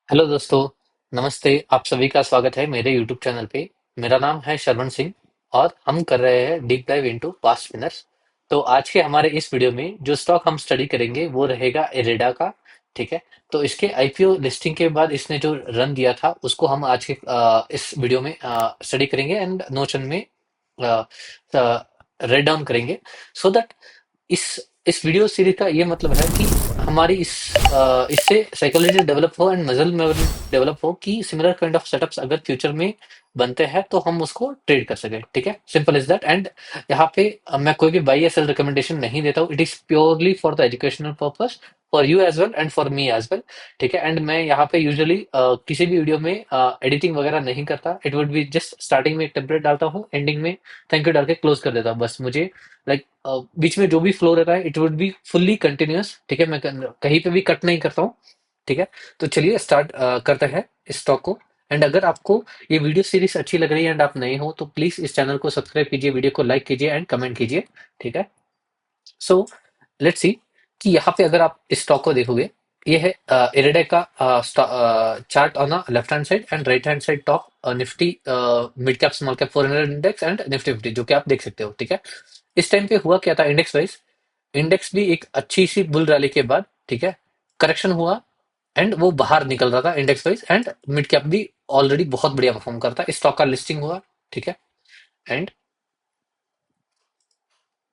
Hello दोस्तों। नमस्ते। आप सभी का स्वागत है मेरे यूट्यूब चैनल पे। मेरा नाम है शरवण सिंह और हम कर रहे हैं deep dive into past spinners. तो आज के हमारे इस वीडियो में जो स्टॉक हम स्टडी करेंगे वो रहेगा इरेडा का। ठीक है। तो इसके आईपीओ लिस्टिंग के बाद इसने जो रन दिया था उसको हम आज के इस वीडियो में स्टडी करेंगे एंड नोशन में राइट डाउन करेंगे सो दैट इस इस वीडियो सीरीज का ये मतलब है कि हमारी इससे साइकोलॉजी डेवलप हो एंड मसल मेमोरी डेवलप हो कि सिमिलर काइंड ऑफ सेटअप्स अगर फ्यूचर में बनते हैं तो हम उसको ट्रेड कर सके। ठीक है, सिंपल इज दैट। एंड यहाँ पे मैं कोई भी बाई या सेल रिकमेंडेशन नहीं देता हूँ। It is purely for the educational purpose, for you as well and for me as well. ठीक है। एंड मैं यहाँ पे यूजुअली किसी भी वीडियो में एडिटिंग वगैरह नहीं करता। It would be just starting में एक टेम्पलेट डालता हूँ, एंडिंग में थैंक यू डाल के क्लोज कर देता हूँ। बस मुझे लाइक बीच में जो भी फ्लो रहता है it would be fully continuous. ठीक है, मैं कहीं पे भी कट नहीं करता हूँ। ठीक है। तो चलिए स्टार्ट करते हैं इस टॉक को। एंड अगर आपको ये वीडियो सीरीज अच्छी लग रही है एंड आप नए हो तो प्लीज इस चैनल को सब्सक्राइब कीजिए, वीडियो को लाइक कीजिए एंड कमेंट कीजिए। ठीक है। सो लेट्स सी कि यहाँ पे अगर आप इस स्टॉक को देखोगे, ये है इरेडे का chart on left hand side and right hand side top Nifty mid cap small cap 400 index and Nifty 50 जो कि आप देख सकते हो। ठीक है। इस टाइम पे हुआ क्या था इंडेक्स वाइज, इंडेक्स भी एक अच्छी सी बुल रैली के बाद, ठीक है, करेक्शन हुआ एंड वो बाहर निकल रहा था index wise. And mid cap भी ऑलरेडी बहुत बढ़िया परफॉर्म करता है। स्टॉक का लिस्टिंग हुआ। ठीक है। एंड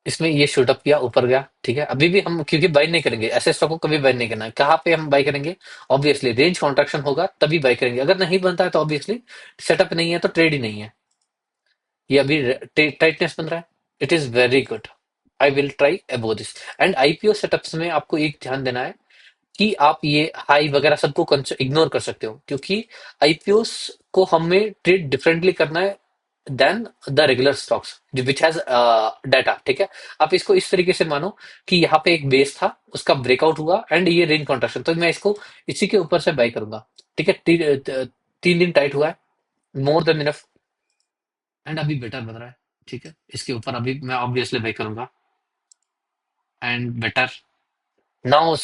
इसमें ये शूट अप किया, ऊपर गया। ठीक है। अभी भी हम क्योंकि बाय नहीं करेंगे, ऐसे स्टॉक को कभी बाय नहीं करना है। कहाँ पे हम बाय करेंगे? ऑब्वियसली रेंज कॉन्ट्रैक्शन होगा तभी बाय करेंगे। अगर नहीं बनता है तो ऑब्वियसली सेटअप नहीं है तो ट्रेड ही नहीं है। ये अभी टाइटनेस बन रहा है। It is very good. I will try above this. And IPO setups में आपको एक ध्यान देना है कि आप ये हाई वगैरह सबको इग्नोर कर सकते हो, क्योंकि आईपीओस को हमें ट्रेड डिफरेंटली करना है then the regular stocks which has data. ठीक है। आप इसको इस तरीके से मानो कि यहाँ पे एक बेस था, उसका ब्रेकआउट हुआ एंड ये रेंज कॉन्ट्रैक्शन, तो मैं इसको इसी के ऊपर से बाई करूंगा। ठीक है। 3 दिन टाइट हुआ है, मोर देन इनफ। एंड अभी बेटर बन रहा है। ठीक है। इसके ऊपर अभी मैं ऑब्वियसली बाई करूंगा एंड बेटर। नाउ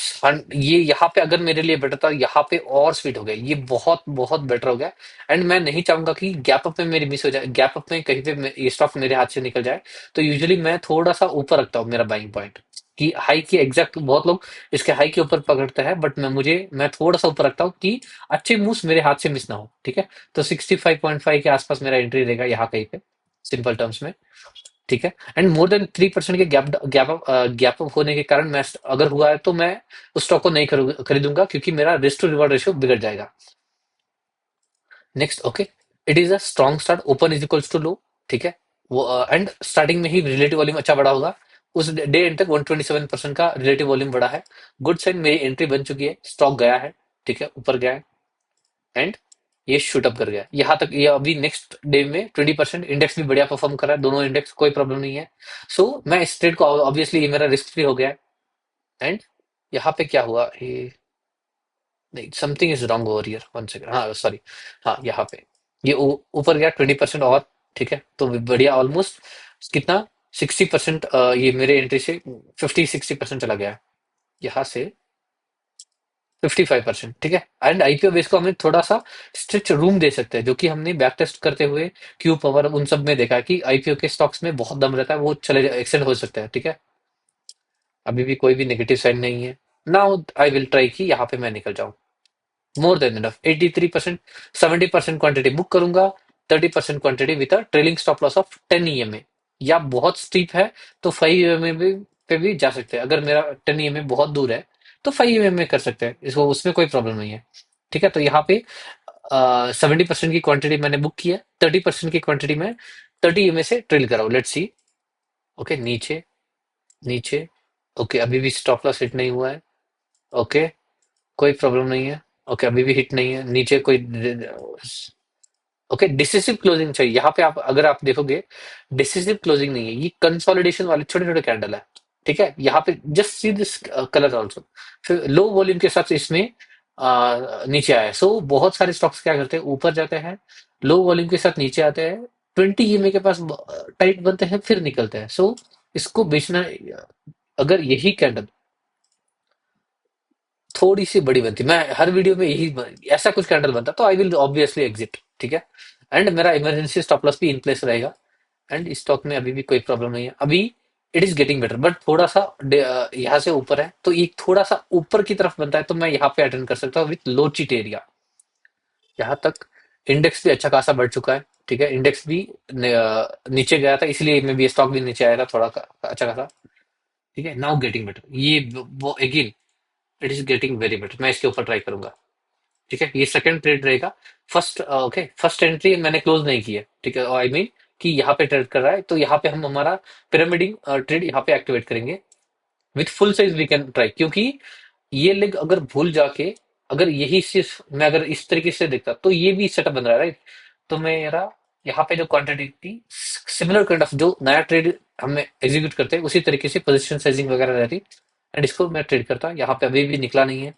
ये यहाँ पे अगर मेरे लिए बेटर था, यहाँ पे और स्वीट हो गया, ये बहुत बहुत बेटर हो गया। एंड मैं नहीं चाहूंगा कि गैप अप में मेरी मिस हो जाए, गैप अप में कहीं पे ये स्टॉक मेरे हाथ से निकल जाए। तो यूजुअली मैं थोड़ा सा ऊपर रखता हूँ मेरा बाइंग पॉइंट, कि हाई की एग्जैक्ट बहुत लोग इसके हाई के ऊपर पकड़ते हैं, बट मैं थोड़ा सा ऊपर रखता हूँ कि अच्छे मूव्स मेरे हाथ से मिस ना हो। ठीक है। तो 65.5 के आसपास मेरा एंट्री रहेगा यहाँ कहीं पे, सिंपल टर्म्स में। ठीक है। एंड मोर देन 3% के गैप अप होने के कारण मैं, अगर हुआ है तो मैं उस स्टॉक को नहीं खरीदूंगा, क्योंकि मेरा रिस्क टू रिवॉर्ड रेशियो बिगड़ जाएगा। Next, okay, it is a strong start, open is equals to low. ठीक है। वो एंड स्टार्टिंग में ही रिलेटिव वॉल्यूम अच्छा बढ़ा होगा। उस डे एंड तक 127% का रिलेटिव वॉल्यूम बढ़ा है। गुड साइन, मेरी एंट्री बन चुकी है, स्टॉक गया है। ठीक है, ऊपर गया है एंड ये शूट अप कर गया यहाँ तक। ये अभी नेक्स्ट डे में 20%, इंडेक्स भी बढ़िया परफॉर्म कर रहा है, दोनों इंडेक्स कोई प्रॉब्लम नहीं है। सो मैं इस ट्रेड को ऑब्वियसली, ये मेरा रिस्क फ्री हो गया है। एंड यहाँ पे क्या हुआ, ये नहीं, something is wrong over here, one second, हाँ सॉरी। हाँ, यहाँ पे ये ऊपर गया 20% और। ठीक है। तो बढ़िया, ऑलमोस्ट कितना, 60%, ये मेरे एंट्री से 50-60% चला गया है, यहाँ से 55%। ठीक है। एंड आईपीओ बेस को हमें थोड़ा सा स्ट्रिक्ट रूम दे सकते हैं, जो कि हमने बैक टेस्ट करते हुए क्यू पावर उन सब में देखा है कि आईपीओ के स्टॉक्स में बहुत दम रहता है, वो चले एक्सटेंड हो सकता है। ठीक है। अभी भी कोई भी नेगेटिव साइन नहीं है। नाउ आई विल ट्राई कि यहाँ पे मैं निकल जाऊं। More than enough, 83%, 70% quantity book करूंगा। 30% quantity with a trailing stop loss of 10 EMA। या बहुत स्टीप है तो 5 EMA पे भी जा सकते हैं। अगर मेरा 10 EMA बहुत दूर है तो 5 EMA कर सकते हैं, इसको उसमें कोई प्रॉब्लम नहीं है। ठीक है। तो यहाँ पे 70% की क्वांटिटी मैंने बुक किया, 30% की क्वांटिटी में 30 EMA से ट्रेल कराऊ। Let's see. ओके, नीचे नीचे। ओके, अभी भी स्टॉप लॉस हिट नहीं हुआ है। ओके, कोई प्रॉब्लम नहीं है। ओके, अभी भी हिट नहीं है नीचे कोई। ओके, डिसिसिव क्लोजिंग चाहिए यहाँ पे। आप अगर आप देखोगे, डिसिसिव क्लोजिंग नहीं है, ये कंसोलिडेशन वाले छोटे छोटे कैंडल है। ठीक है। यहाँ पे just see this colour also. फिर लो वॉल्यूम के साथ इसमें नीचे आया है। सो बहुत सारे स्टॉक्स क्या करते हैं, ऊपर जाते हैं, लो वॉल्यूम के साथ नीचे आते हैं, 20 EMA के पास टाइट बनते हैं, फिर निकलते हैं। सो इसको बेचना, अगर यही कैंडल थोड़ी सी बड़ी बनती, मैं हर वीडियो में यही ऐसा कुछ कैंडल बनता तो आई विल ऑब्वियसली एग्जिट, ठीक है। एंड मेरा इमरजेंसी स्टॉप लॉस भी इन प्लेस रहेगा। एंड स्टॉक में अभी भी कोई प्रॉब्लम नहीं है अभी। It is getting better, but थोड़ा सा यहाँ से ऊपर है तो एक थोड़ा सा ऊपर की तरफ बनता है तो मैं यहाँ पे अटेंड कर सकता हूँ विथ लो चीट एरिया। यहाँ तक इंडेक्स भी अच्छा खासा बढ़ चुका है, ठीक है। इंडेक्स भी नीचे गया था इसलिए मे बी स्टॉक भी नीचे आया था थोड़ा अच्छा खासा, ठीक है। नाउ गेटिंग बेटर, ये वो again it is getting very better, मैं इसके ऊपर ट्राई करूंगा, ठीक है। ये सेकंड ट्रेड रहेगा। फर्स्ट ओके, फर्स्ट एंट्री मैंने क्लोज नहीं की है, ठीक है। आई मीन कि यहाँ पे ट्रेड कर रहा है तो यहाँ पे हम हमारा पिरामिडिंग ट्रेड यहाँ पे एक्टिवेट करेंगे with full size we can try, क्योंकि ये लेग अगर भूल जाके, अगर यही सिर्फ मैं अगर इस तरीके से देखता तो ये भी सेटअप बन रहा है, राइट। तो मेरा यहाँ पे जो क्वांटिटी थी सिमिलर काइंड ऑफ जो नया ट्रेड हमें एग्जीक्यूट करते हैं उसी तरीके से पोजीशन साइजिंग वगैरह रहती, एंड इसको मैं ट्रेड करता। यहाँ पे अभी भी निकला नहीं है।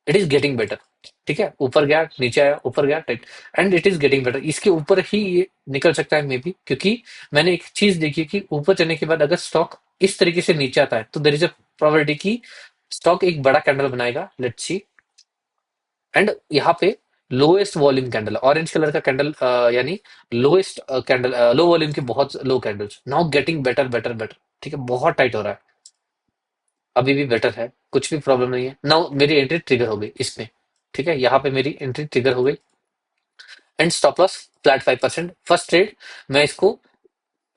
इट इज गेटिंग बेटर, ठीक है। ऊपर गया नीचे आया ऊपर गया tight, and it is getting better. इसके ऊपर ही ये निकल सकता है मे बी, क्योंकि मैंने एक चीज देखी कि ऊपर चलने के बाद अगर स्टॉक इस तरीके से नीचे आता है तो देर इज अ प्रोबेबिलिटी कि स्टॉक एक बड़ा कैंडल बनाएगा, लेट्स सी। एंड यहाँ पे lowest volume candle orange colour का कैंडल, यानी लोएस्ट कैंडल, लो वॉल्यूम की बहुत low candles now getting better better better, ठीक है। बहुत टाइट हो रहा है, अभी भी बेटर है, कुछ भी प्रॉब्लम नहीं है। नाउ मेरी एंट्री ट्रिगर हो गई इसमें, ठीक है। यहाँ पे मेरी एंट्री ट्रिगर हो गई and stop loss flat 5%। First trade मैं इसको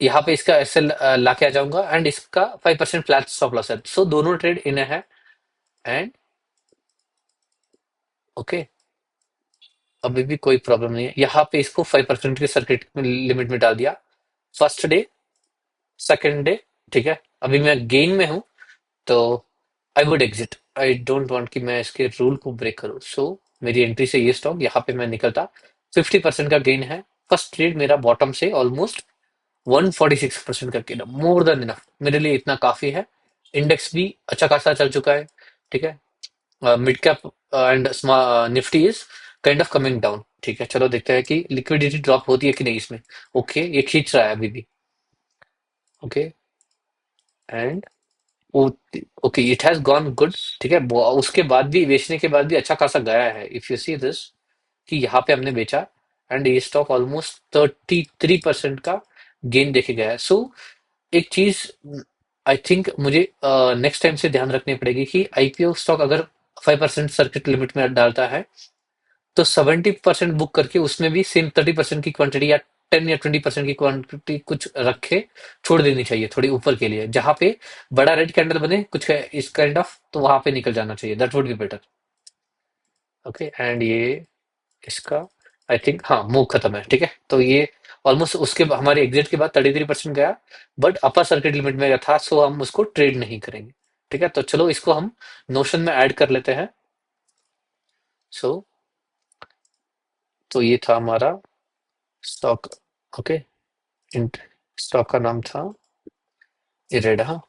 यहाँ पे इसका एसएल लाके आ जाऊंगा एंड इसका 5% फ्लैट स्टॉप लॉस है, सो दोनों ट्रेड इन है। एंड ओके, अभी भी कोई प्रॉब्लम नहीं है। यहाँ पे इसको 5% के सर्किट में लिमिट में डाल दिया। फर्स्ट डे, सेकेंड डे, ठीक है। अभी मैं गेन में हूँ तो I would exit, I don't want कि मैं इसके रूल को ब्रेक करूं, सो मेरी एंट्री से ये स्टॉक यहाँ पे मैं निकलता। 50% का गेन है। फर्स्ट ट्रेड मेरा बॉटम से ऑलमोस्ट 146% का गेन, मोर देन इनफ, मेरे लिए इतना काफी है। इंडेक्स भी अच्छा खासा चल चुका है, ठीक है। Mid cap and Nifty is kind of coming down, ठीक है। चलो देखते हैं कि लिक्विडिटी ड्रॉप होती है कि नहीं इसमें। ओके, ये खींच रहा है अभी भी। Okay, and okay it has gone good, ठीक है। उसके बाद भी बेचने के बाद भी अच्छा खासा गया है। इफ यू सी दिस कि यहाँ पे हमने बेचा एंड ये स्टॉक ऑलमोस्ट 33% का गेन देखे गया है। सो एक चीज आई थिंक मुझे नेक्स्ट टाइम से ध्यान रखनी पड़ेगी कि आईपीओ स्टॉक अगर 5% सर्किट लिमिट में डालता है तो 70% बुक करके उसमें भी सेम 30% की क्वांटिटी या 10 या 20% की क्वांटिटी कुछ रखे, छोड़ देनी चाहिए थोड़ी ऊपर के लिए, जहां पे बड़ा रेड कैंडल बने कुछ इस काइंड ऑफ, तो वहां पे निकल जाना चाहिए, that would be better. Okay, and ये इसका आई थिंक हाँ मूव खत्म है, ठीक है। तो ये ऑलमोस्ट उसके हमारे एग्जिट के बाद 33% गया, बट अपर सर्किट लिमिट में था, सो हम उसको ट्रेड नहीं करेंगे, ठीक है। तो चलो इसको हम नोशन में ऐड कर लेते हैं। सो तो ये था हमारा स्टॉक, ओके। स्टॉक का नाम था इरेडा,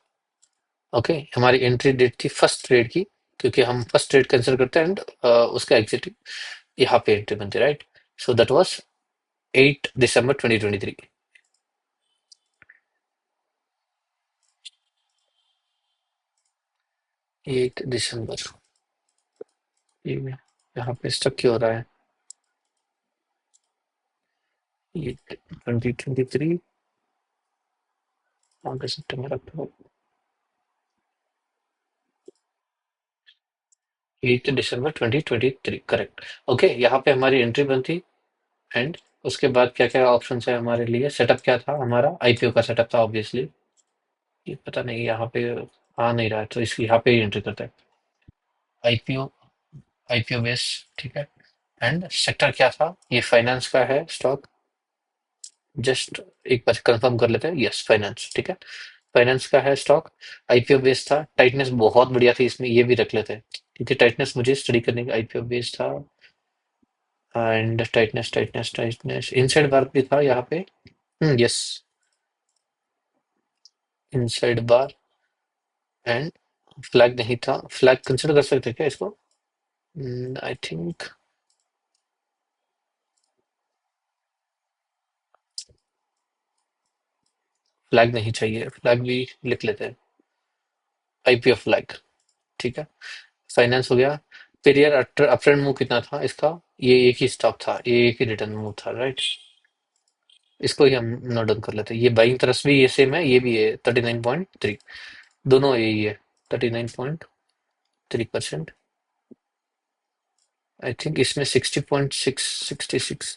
ओके। हमारी एंट्री डेट थी फर्स्ट ट्रेड की, क्योंकि हम फर्स्ट ट्रेड कैंसिल करते हैं एंड उसका एग्जिट यहाँ पे एंट्री बनती है, राइट। सो दैट वाज 8 दिसंबर 2023। 8 दिसंबर, ये यहाँ पे स्टक क्यों हो रहा है? ये 2023 अगस्त सितंबर अक्टूबर, 8 दिसंबर 2023 करेक्ट। ओके, यहाँ पे हमारी एंट्री बनती एंड उसके बाद क्या क्या ऑप्शन है हमारे लिए, सेटअप क्या था हमारा, आईपीओ का सेटअप था ऑब्वियसली। ये पता नहीं यहाँ पे आ नहीं रहा है तो इसकी यहाँ पे ही एंट्री करते हैं। आईपीओ, आईपीओ बेस, ठीक है। एंड सेक्टर क्या था, ये फाइनेंस का है स्टॉक, जस्ट एक बार कंफर्म कर लेते हैं, यस फाइनेंस, ठीक है। फाइनेंस का है स्टॉक, आईपीओ बेस था, टाइटनेस बहुत बढ़िया थी इसमें, ये भी रख लेते हैं क्योंकि टाइटनेस मुझे स्टडी करने का, आईपीओ बेस था। And tightness tightness tightness inside bar भी था यहाँ पे, yes inside bar. And flag नहीं था, फ्लैग कंसिडर कर सकते हैं क्या इसको? आई थिंक फ्लैग नहीं चाहिए, फ्लैग भी लिख लेते हैं, आईपीओ फ्लैग, ठीक है। फाइनेंस हो गया। फिर यार अपफ्रंट मूव कितना था इसका? ये एक ही स्टॉक था, ये एक ही रिटर्न मूव था, राइट? इसको ही हम नोट डाउन कर लेते हैं। ये बाइंग तरफ भी ये सेम है, ये भी है 39.3, दोनों यही है 39.3%। आई थिंक इसमें 60.6, 66।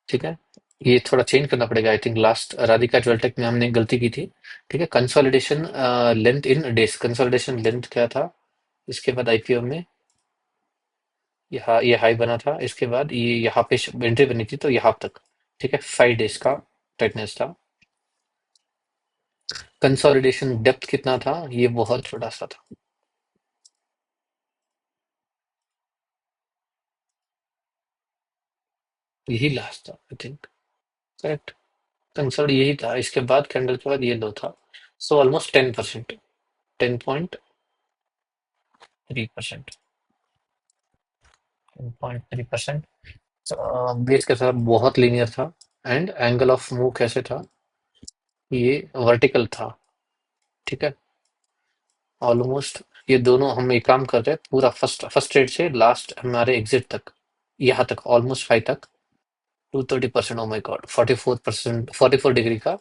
ठीक है, ये थोड़ा चेंज करना पड़ेगा आई थिंक। लास्ट राधिका ज्वेलटेक में हमने गलती की थी। ठीक है, consolidation length in days, consolidation length क्या था इसके बाद आईपीओ में? यहाँ ये हाई बना था, इसके बाद ये यहाँ पे एंट्री बनी थी तो यहाँ तक। ठीक है, 5 डेज का टाइटनेस था। कंसोलिडेशन डेप्थ कितना था? ये बहुत छोटा सा था, यही लास्ट था आई थिंक। करेक्ट, कंसोल यही था, इसके बाद कैंडल के बाद ये लो था। So almost 10%, 10.3%, 10.3%। बेस के साथ बहुत लीनियर था। एंड एंगल ऑफ मूव कैसे था? ये वर्टिकल था। ठीक है, ऑलमोस्ट ये दोनों हम एक काम कर रहे हैं, पूरा फर्स्ट फर्स्ट ट्रेड से लास्ट हमारे एग्जिट तक, यहाँ तक ऑलमोस्ट हाई तक 230%। ओ माय गॉड, 44%, 44 डिग्री का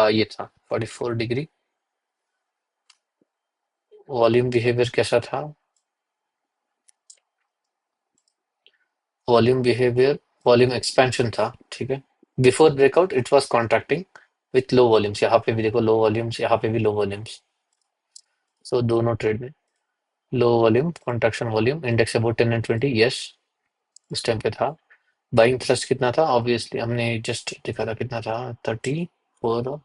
ये था 44 डिग्री। वॉल्यूम बिहेवियर कैसा था? वॉल्यूम बिहेवियर, वॉल्यूम एक्सपेंशन था। ठीक है, before breakout it was contracting with low volumes, यहाँ पे भी देखो लो वॉल्यूम्स, यहाँ पे भी लो वॉल्यूम्स। सो दोनों ट्रेड में low volume, contraction volume, index about 10 and 20, yes उस टाइम पे था। बाइंग थ्रस्ट कितना था? ऑब्वियसली हमने जस्ट देखा था कितना था, 34,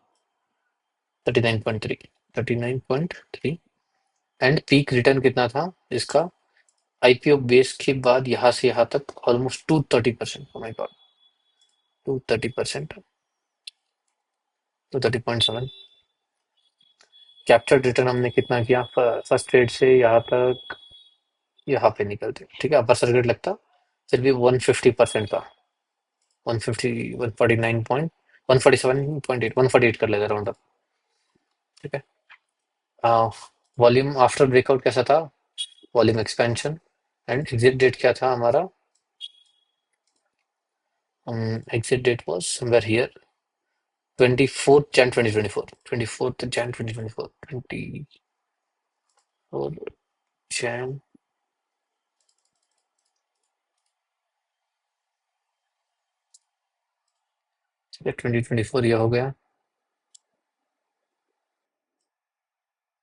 39.3, 39.3। एंड पीक रिटर्न कितना था इसका आईपीओ बेस के बाद यहाँ से यहाँ तक? Almost 230%। Oh my God, 230%, 230.7। Captured return हमने कितना किया फर्स्ट ट्रेड से यहाँ तक? यहाँ पे निकलते, ठीक है, अपर सर्किट लगता फिर भी 150% का, 150, 149 पॉइंट, 147.8, 148 कर लेगा राउंड अप। ठीक है, वॉल्यूम आफ्टर ब्रेकआउट कैसा था? Volume expansion. And exit date क्या था हमारा? Exit date was somewhere here, 24 Jan 2024, 24 Jan 2024, 24 Jan. ठीक है, 2024 ये हो गया,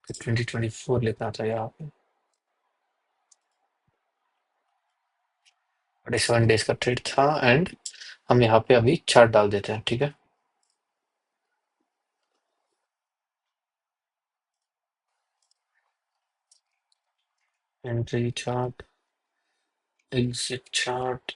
2024 लिखना था यहाँ पे। 47 डेज का ट्रेड था। एंड हम यहाँ पे अभी चार्ट डाल देते हैं, ठीक है। Entry chart, exit chart.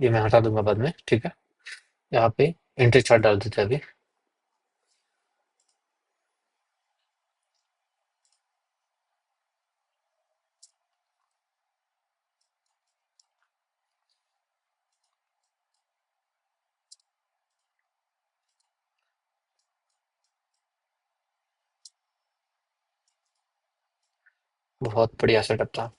ये मैं हटा दूंगा बाद में, ठीक है। यहाँ पे एंट्री चार्ट डाल देते हैं अभी। बहुत बढ़िया सेटअप था।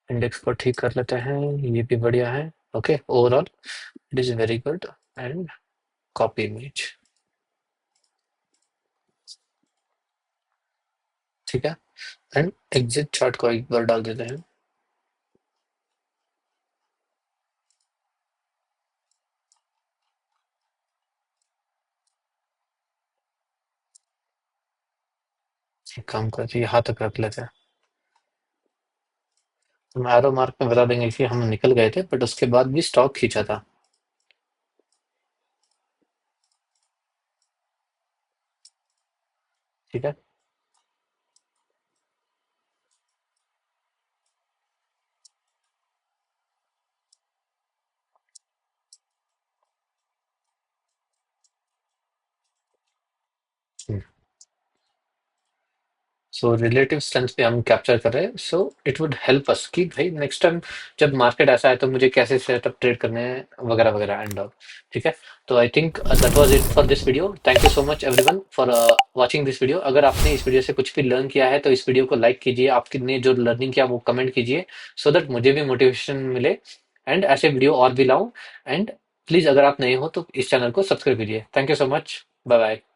इंडेक्स को ठीक कर लेते हैं, ये भी बढ़िया है। Okay, overall it is very good. And copy image, ठीक है। एंड एग्जिट चार्ट को एक बार डाल देते हैं। एक काम करते हैं, यहाँ तक रख लेते हैं। हम एरो मार्क में बता देंगे कि हम निकल गए थे, बट उसके बाद भी स्टॉक खींचा था। ठीक है, सो रिलेटिव स्ट्रेंथ पे हम कैप्चर कर रहे हैं, so it would help us कि भाई नेक्स्ट टाइम जब मार्केट ऐसा है तो मुझे कैसे सेटअप ट्रेड करने हैं वगैरह वगैरह एंड ऑल। ठीक है। तो I think that was it for this video. Thank you so much everyone for watching this video. अगर आपने इस वीडियो से कुछ भी लर्न किया है तो इस वीडियो को लाइक कीजिए, आपने जो लर्निंग किया वो कमेंट कीजिए, सो दैट मुझे भी मोटिवेशन मिले एंड ऐसे वीडियो और भी लाऊं। एंड प्लीज अगर आप नए हो तो इस चैनल को सब्सक्राइब कीजिए। Thank you so much. Bye bye.